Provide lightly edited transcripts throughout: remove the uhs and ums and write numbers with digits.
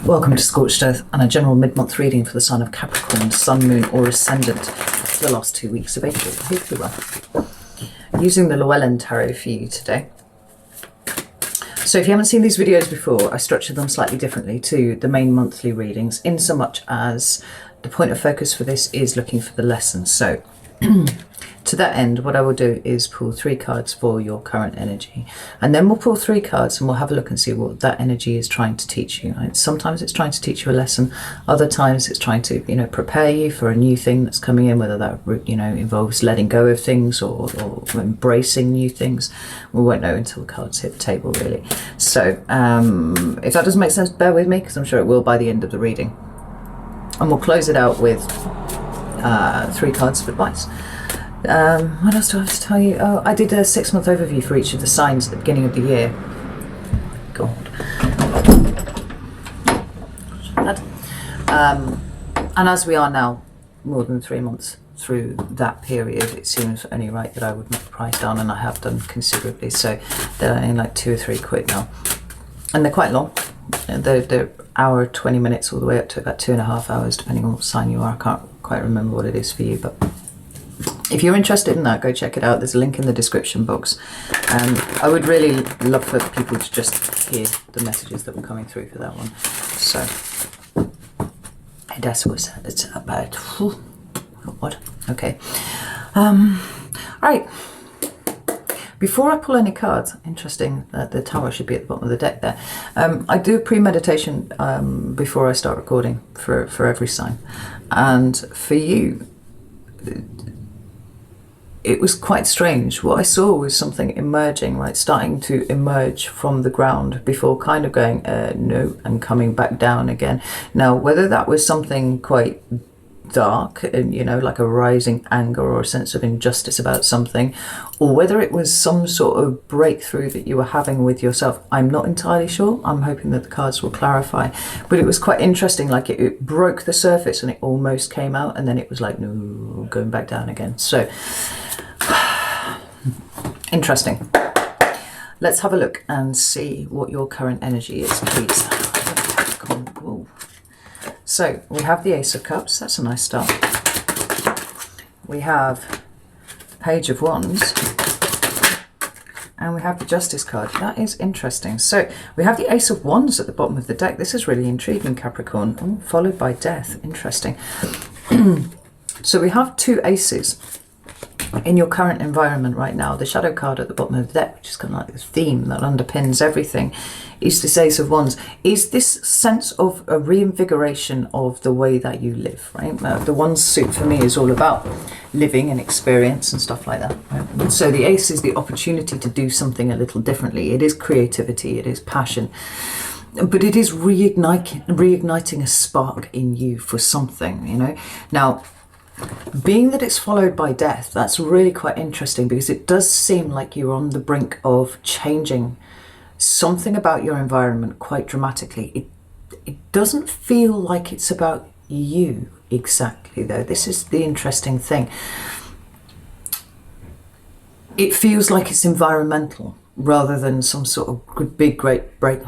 Welcome to Scorched Earth and a general mid-month reading for the sign of Capricorn, Sun, Moon or Ascendant for the last 2 weeks of April. Hope you're well. Using the Llewellyn Tarot for you today. So if you haven't seen these videos before, I structured them slightly differently to the main monthly readings, in so much as the point of focus for this is looking for the lesson. So to that end, what I will do is pull 3 cards for your current energy, and then we'll pull 3 cards and we'll have a look and see what that energy is trying to teach you. Right? Sometimes it's trying to teach you a lesson, other times it's trying to, prepare you for a new thing that's coming in, whether that, involves letting go of things or embracing new things. We won't know until the cards hit the table, really. So if that doesn't make sense, bear with me, because I'm sure it will by the end of the reading. And we'll close it out with 3 cards of advice. What else do I have to tell you? Oh, I did a 6-month overview for each of the signs at the beginning of the year. God. And as we are now more than 3 months through that period, it seems only right that I would knock the price down, and I have done considerably. So they're only like 2 or 3 quid now. And they're quite long. They're hour, 20 minutes, all the way up to about 2.5 hours, depending on what sign you are. I can't quite remember what it is for you, but if you're interested in that, go check it out. There's a link in the description box. I would really love for people to just hear the messages that were coming through for that one. So that's what it's about. What? Okay. Right. Before I pull any cards, interesting that the tower should be at the bottom of the deck there. I do a pre-meditation before I start recording for every sign. And for you, it was quite strange. What I saw was something emerging, right, starting to emerge from the ground before kind of going no, and coming back down again. Now, whether that was something quite dark and like a rising anger or a sense of injustice about something, or whether it was some sort of breakthrough that you were having with yourself, I'm not entirely sure. I'm hoping that the cards will clarify, but it was quite interesting. Like it broke the surface and it almost came out, and then it was like no, going back down again. So interesting. Let's have a look and see what your current energy is, please. Ooh. So we have the Ace of Cups. That's a nice start. We have Page of Wands, and we have the Justice card. That is interesting. So we have the Ace of Wands at the bottom of the deck. This is really intriguing, Capricorn. Ooh, followed by Death. Interesting. So we have 2 aces in your current environment right now. The Shadow card at the bottom of the deck, which is kind of like the theme that underpins everything, is this Ace of Wands. Is this sense of a reinvigoration of the way that you live, right? The Wands suit for me is all about living and experience and stuff like that, right? So the Ace is the opportunity to do something a little differently. It is creativity, it is passion, but it is reigniting a spark in you for something, Now, being that it's followed by Death, that's really quite interesting, because it does seem like you're on the brink of changing something about your environment quite dramatically. It doesn't feel like it's about you exactly, though. This is the interesting thing. It feels like it's environmental rather than some sort of big breakthrough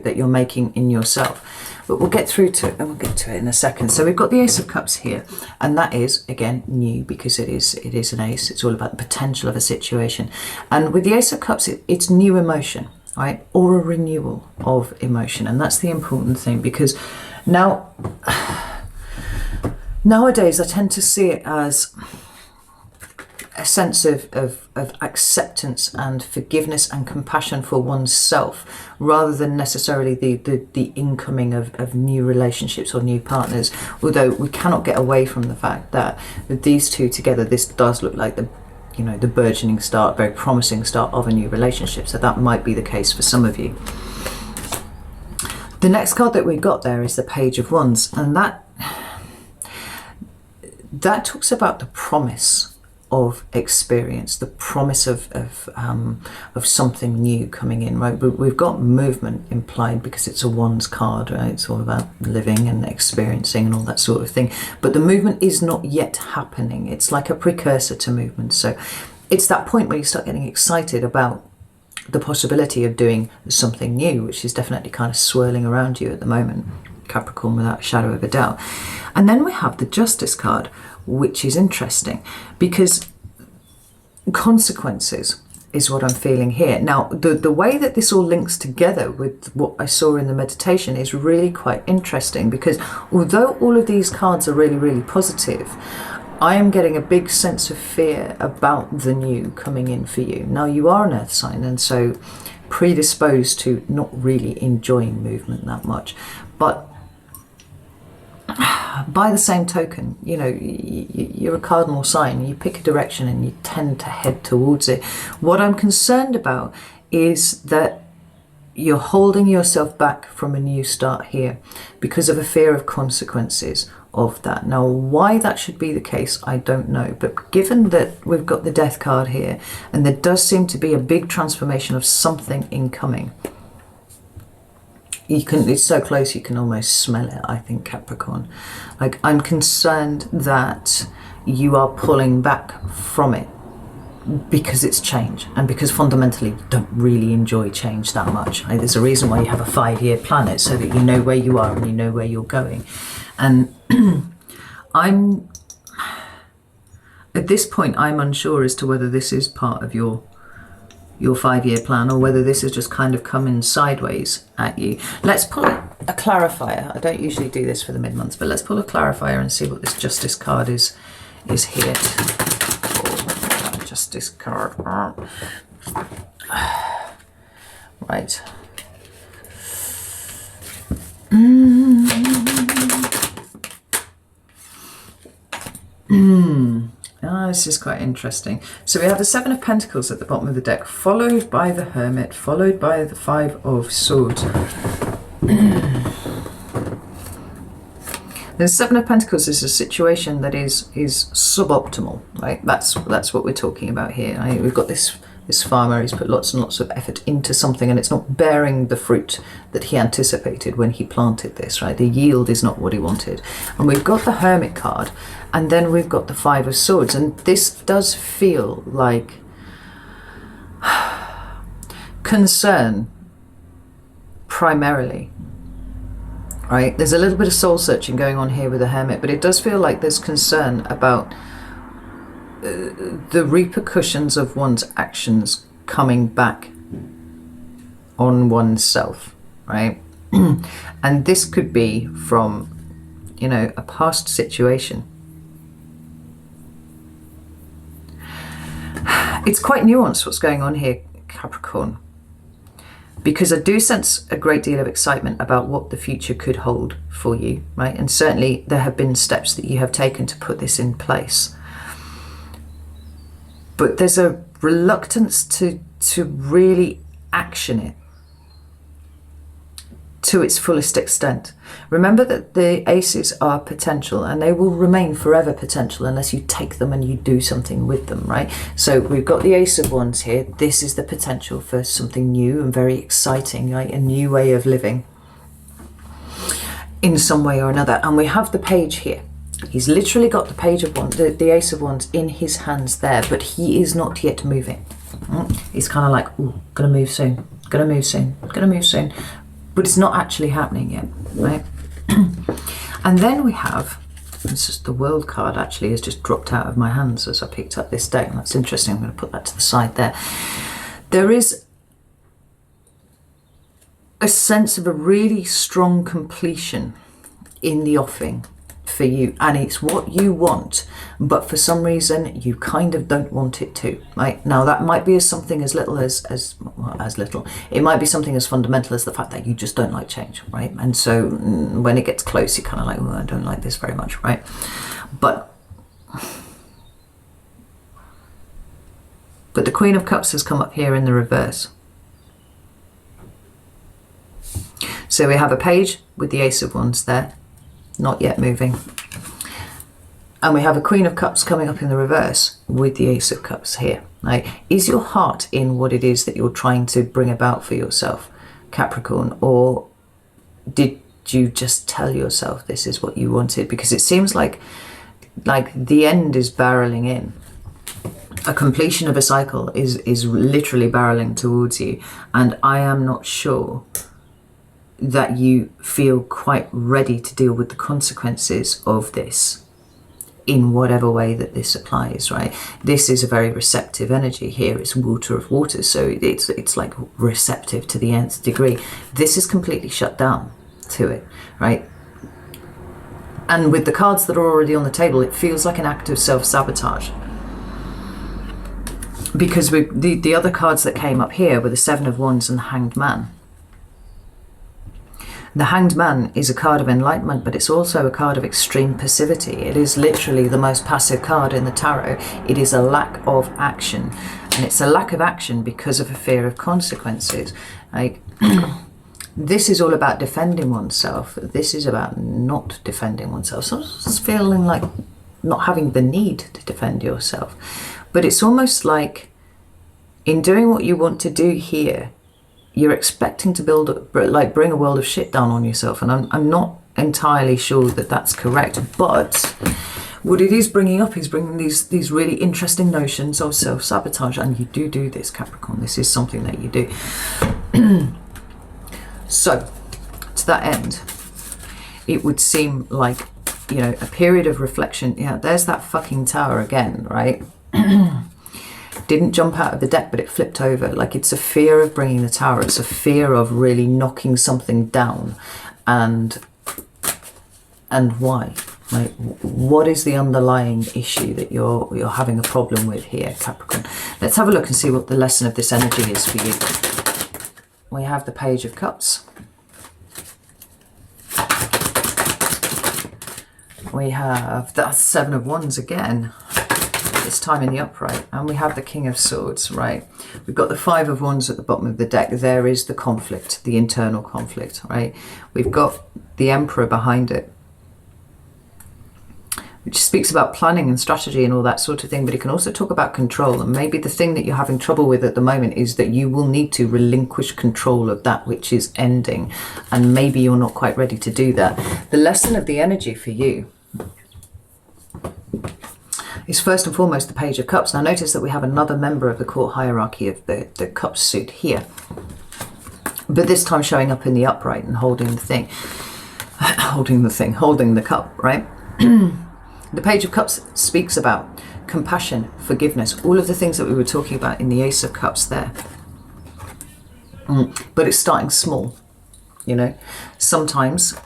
that you're making in yourself. But we'll get through to it, and we'll get to it in a second. So we've got the Ace of Cups here, and that is, again, new, because it is an ace. It's all about the potential of a situation. And with the Ace of Cups, it's new emotion, right? Or a renewal of emotion. And that's the important thing, because nowadays I tend to see it as a sense of acceptance and forgiveness and compassion for oneself, rather than necessarily the incoming of new relationships or new partners. Although we cannot get away from the fact that with these 2 together, this does look like the burgeoning start, very promising start of a new relationship. So that might be the case for some of you. The next card that we got there is the Page of Wands, and that talks about the promise of experience, the promise of something new coming in, right? We've got movement implied because it's a Wands card, right? It's all about living and experiencing and all that sort of thing. But the movement is not yet happening. It's like a precursor to movement. So it's that point where you start getting excited about the possibility of doing something new, which is definitely kind of swirling around you at the moment, Capricorn, without a shadow of a doubt. And then we have the Justice card, which is interesting because consequences is what I'm feeling here. Now, the way that this all links together with what I saw in the meditation is really quite interesting, because although all of these cards are really, really positive, I am getting a big sense of fear about the new coming in for you. Now, you are an earth sign, and so predisposed to not really enjoying movement that much. But by the same token, you know, you're a cardinal sign. You pick a direction and you tend to head towards it. What I'm concerned about is that you're holding yourself back from a new start here because of a fear of consequences of that. Now, why that should be the case, I don't know. But given that we've got the Death card here, and there does seem to be a big transformation of something incoming. It's so close you can almost smell it, I think, Capricorn. Like, I'm concerned that you are pulling back from it because it's change, and because fundamentally you don't really enjoy change that much. Like, there's a reason why you have a 5-year planet, so that you know where you are and you know where you're going. And I'm, at this point, I'm unsure as to whether this is part of your 5-year plan, or whether this is just kind of coming sideways at you. Let's pull a clarifier. I don't usually do this for the mid-months, but let's pull a clarifier and see what this Justice card is here. Justice card. Right. This is quite interesting. So we have the 7 of Pentacles at the bottom of the deck, followed by the Hermit, followed by the 5 of Swords. The 7 of Pentacles is a situation that is suboptimal, right? That's what we're talking about here. We've got this farmer, he's put lots and lots of effort into something, and it's not bearing the fruit that he anticipated when he planted this, right? The yield is not what he wanted. And we've got the Hermit card, and then we've got the 5 of Swords, and this does feel like concern primarily, right? There's a little bit of soul searching going on here with the Hermit, but it does feel like there's concern about the repercussions of one's actions coming back on oneself, right? And this could be from, you know, a past situation. It's quite nuanced what's going on here, Capricorn, because I do sense a great deal of excitement about what the future could hold for you, right? And certainly there have been steps that you have taken to put this in place. But there's a reluctance to really action it to its fullest extent. Remember that the aces are potential, and they will remain forever potential unless you take them and you do something with them, right? So we've got the Ace of Wands here. This is the potential for something new and very exciting, right? A new way of living in some way or another. And we have the Page here. He's literally got the Page of Wands, the Ace of Wands in his hands there, but he is not yet moving. He's kind of like, ooh, gonna move soon, gonna move soon, gonna move soon. But it's not actually happening yet, right? And then we have, it's just the World card actually has just dropped out of my hands as I picked up this deck. That's interesting. I'm going to put that to the side there. There is a sense of a really strong completion in the offing for you, and it's what you want, but for some reason you kind of don't want it to, right? Now that might be something as little as little. It might be something as fundamental as the fact that you just don't like change, right? And so when it gets close, you're kind of like, well, I don't like this very much, right? But the Queen of Cups has come up here in the reverse. So we have a Page with the Ace of Wands there, not yet moving. And we have a Queen of Cups coming up in the reverse with the Ace of Cups here. Right? Is your heart in what it is that you're trying to bring about for yourself, Capricorn? Or did you just tell yourself this is what you wanted? Because it seems like the end is barreling in. a completion of a cycle is literally barreling towards you, and I am not sure that you feel quite ready to deal with the consequences of this in whatever way that this applies, right? This is a very receptive energy here. It's water of waters, so it's like receptive to the nth degree. This is completely shut down to it, right? And with the cards that are already on the table, it feels like an act of self-sabotage. Because the other cards that came up here were the Seven of Wands and the Hanged Man. The Hanged Man is a card of enlightenment, but it's also a card of extreme passivity. It is literally the most passive card in the tarot. It is a lack of action. And it's a lack of action because of a fear of consequences. Like, this is all about defending oneself. This is about not defending oneself. So it's feeling like not having the need to defend yourself. But it's almost like in doing what you want to do here, you're expecting to bring a world of shit down on yourself. And I'm not entirely sure that that's correct. But what it is bringing up is bringing these really interesting notions of self-sabotage. And you do this, Capricorn. This is something that you do. So, to that end, it would seem like, you know, a period of reflection. Yeah, there's that fucking tower again, right? Didn't jump out of the deck, but it flipped over. Like, it's a fear of bringing the tower. It's a fear of really knocking something down. And why? Like, what is the underlying issue that you're having a problem with here, Capricorn? Let's have a look and see what the lesson of this energy is for you. We have the Page of Cups. We have the Seven of Wands again, this time in the upright. And we have the King of Swords, right? We've got the Five of Wands at the bottom of the deck. There is the conflict, the internal conflict, right? We've got the Emperor behind it, which speaks about planning and strategy and all that sort of thing, but it can also talk about control. And maybe the thing that you're having trouble with at the moment is that you will need to relinquish control of that which is ending, and maybe you're not quite ready to do that. The lesson of the energy for you is first and foremost the Page of Cups. Now notice that we have another member of the court hierarchy of the Cups suit here, but this time showing up in the upright and holding the cup, right? The Page of Cups speaks about compassion, forgiveness, all of the things that we were talking about in the Ace of Cups there. But it's starting small, you know. Sometimes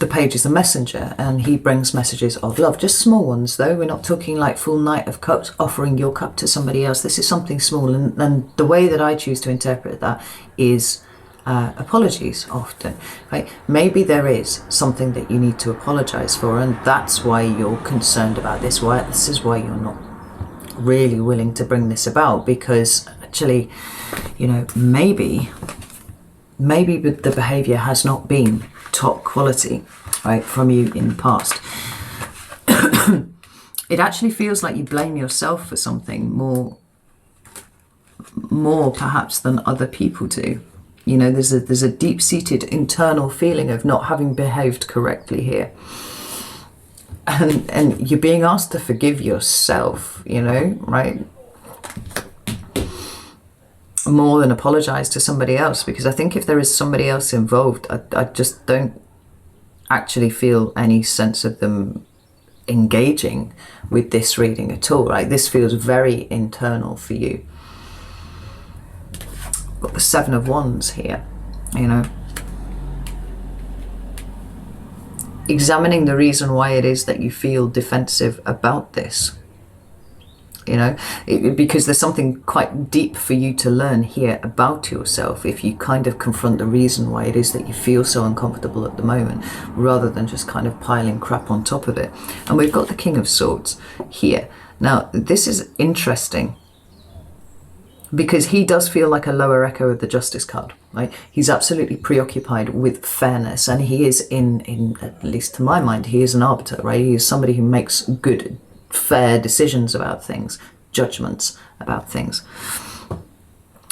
the Page is a messenger and he brings messages of love, just small ones though. We're not talking like full Knight of Cups offering your cup to somebody else. This is something small, and the way that I choose to interpret that is apologies often, right? Maybe there is something that you need to apologize for, and that's why you're concerned about this. This is why you're not really willing to bring this about, because actually, you know, maybe the behavior has not been top quality, right, from you in the past. It actually feels like you blame yourself for something more perhaps than other people do. You know, there's a deep-seated internal feeling of not having behaved correctly here. And you're being asked to forgive yourself, you know, right? More than apologize to somebody else, because I think if there is somebody else involved, I just don't actually feel any sense of them engaging with this reading at all, right? This feels very internal for you. Got the Seven of Wands here, you know. Examining the reason why it is that you feel defensive about this, you know, because there's something quite deep for you to learn here about yourself if you kind of confront the reason why it is that you feel so uncomfortable at the moment, rather than just kind of piling crap on top of it. And we've got the King of Swords here. Now, this is interesting, because he does feel like a lower echo of the Justice card, right? He's absolutely preoccupied with fairness, and he is in at least to my mind, he is an arbiter, right? He is somebody who makes good, fair decisions about things, judgments about things.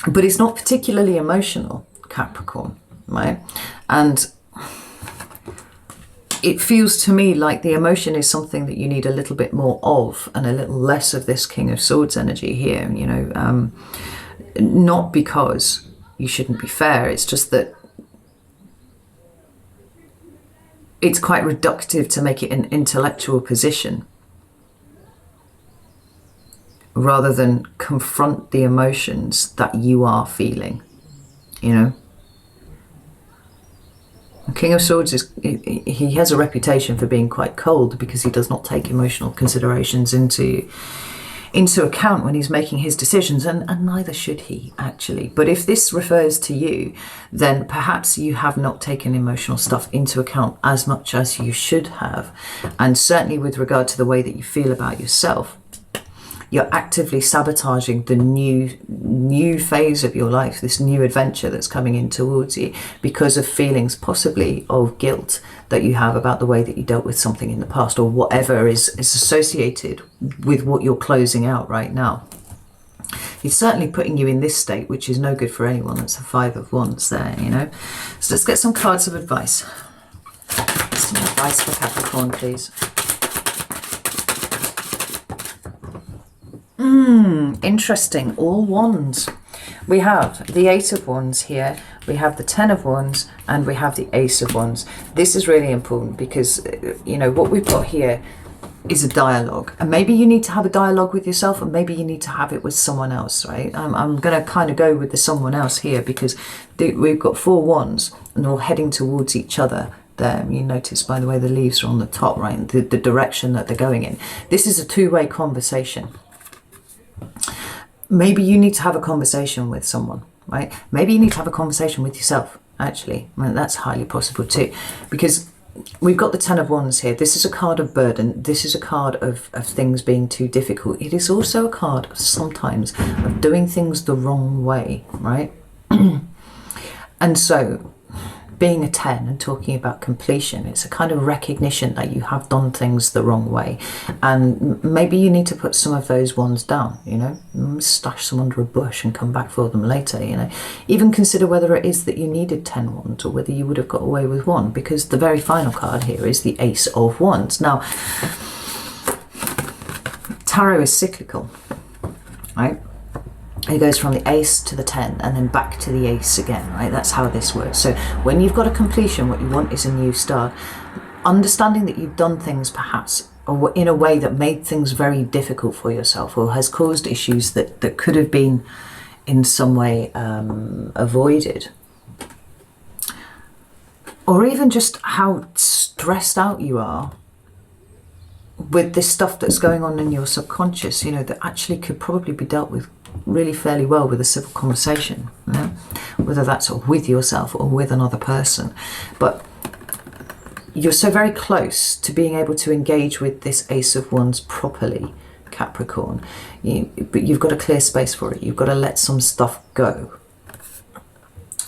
But he's not particularly emotional, Capricorn, right? And it feels to me like the emotion is something that you need a little bit more of and a little less of this King of Swords energy here, you know, not because you shouldn't be fair, it's just that it's quite reductive to make it an intellectual position rather than confront the emotions that you are feeling, you know. The King of Swords he has a reputation for being quite cold because he does not take emotional considerations into account when he's making his decisions, and neither should he, actually. But if this refers to you, then perhaps you have not taken emotional stuff into account as much as you should have. And certainly with regard to the way that you feel about yourself, you're actively sabotaging the new phase of your life, this new adventure that's coming in towards you, because of feelings possibly of guilt that you have about the way that you dealt with something in the past, or whatever is associated with what you're closing out right now. It's certainly putting you in this state, which is no good for anyone. That's the Five of Wands there, you know. So let's get some cards of advice. Some advice for Capricorn, please. Interesting. All wands. We have the Eight of Wands here, we have the Ten of Wands, and we have the Ace of Wands. This is really important because, you know, what we've got here is a dialogue. And maybe you need to have a dialogue with yourself, and maybe you need to have it with someone else, right? I'm going to kind of go with the someone else here because we've got four wands and they're all heading towards each other. There, you notice by the way the leaves are on the top, right? The direction that they're going in. This is a two-way conversation. Maybe you need to have a conversation with someone, right? Maybe you need to have a conversation with yourself, actually. I mean, that's highly possible too, because we've got the Ten of Wands here. This is a card of burden. This is a card of things being too difficult. It is also a card sometimes of doing things the wrong way, right? And so being a 10 and talking about completion, it's a kind of recognition that you have done things the wrong way, and maybe you need to put some of those ones down, you know, stash them under a bush and come back for them later, you know. Even consider whether it is that you needed 10 wands or whether you would have got away with one, because the very final card here is the Ace of Wands. Now, tarot is cyclical, right? It goes from the Ace to the 10 and then back to the Ace again, right? That's how this works. So when you've got a completion, what you want is a new start. Understanding that you've done things perhaps or in a way that made things very difficult for yourself, or has caused issues that could have been in some way avoided. Or even just how stressed out you are with this stuff that's going on in your subconscious, you know, that actually could probably be dealt with really fairly well with a civil conversation, you know? Whether that's with yourself or with another person. But you're so very close to being able to engage with this Ace of Wands properly, Capricorn. But you've got to clear space for it. You've got to let some stuff go.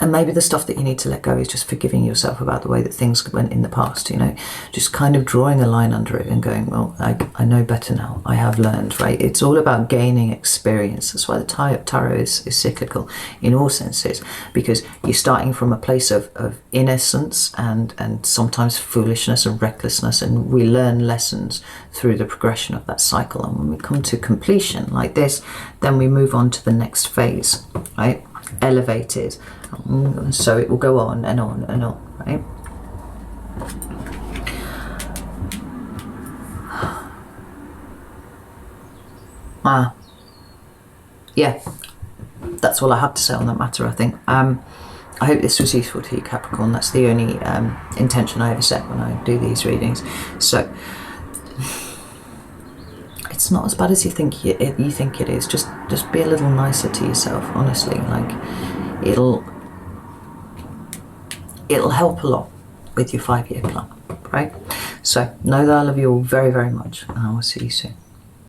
And maybe the stuff that you need to let go is just forgiving yourself about the way that things went in the past, you know, just kind of drawing a line under it and going, well, I know better now. I have learned, right? It's all about gaining experience. That's why the tarot is cyclical in all senses, because you're starting from a place of innocence and sometimes foolishness and recklessness, and we learn lessons through the progression of that cycle. And when we come to completion like this, then we move on to the next phase, right? Elevated. So it will go on and on and on, right? Yeah, that's all I have to say on that matter, I think. I hope this was useful to you, Capricorn. That's the only intention I ever set when I do these readings. So it's not as bad as you think it is. Just be a little nicer to yourself, honestly. Like, it'll help a lot with your 5-year plan, right? So know that I love you all very, very much, and I will see you soon.